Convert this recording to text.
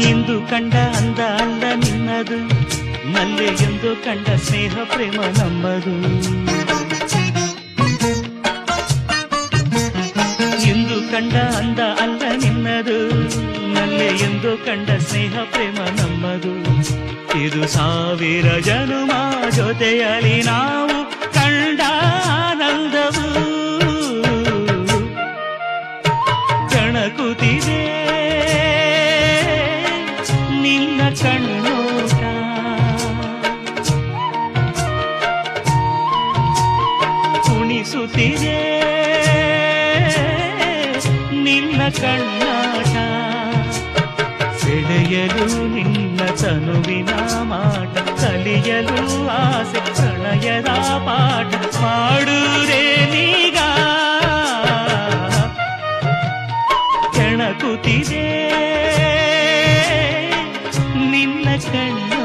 ಇಂದು ಕಂಡ ಅಂದ ಅಲ್ಲ ನಿನ್ನದು, ನಲ್ಲೆ ಎಂದು ಕಂಡ ಸ್ನೇಹ ಪ್ರೇಮ ನಮ್ಮದು. ಇಂದು ಕಂಡ ಅಂದ ಅಲ್ಲ ನಿನ್ನದು, ನಲ್ಲೆ ಎಂದು ಕಂಡ ಸ್ನೇಹ ಪ್ರೇಮ ನಮ್ಮದು. ಇದು 1000 ಜನುಮ ಜೊತೆಯಲಿ ನಾವು ಕಂಡ ಆನಂದವು. ಕಣಕುತ್ತಿದೆ ನಿನ್ನ ಕಣ್ಣೋಟ, ಕುಣಿಸುತ್ತಿದೆ ನಿನ್ನ ಕಣ್ಣಾಟ. ಸೆಳೆಯಲು ನಿನ್ನ ತನುವಿನ ಮಾಟ, ಕಲಿಯಲು ಆಸೆ ಪ್ರಣಯದ ಪಾಠ. ಮಾಡುವುದೇ ನೀಗ ಕೆಣಕುತ್ತಿದೆ ನಿನ್ನ ಕಣ್ಣು.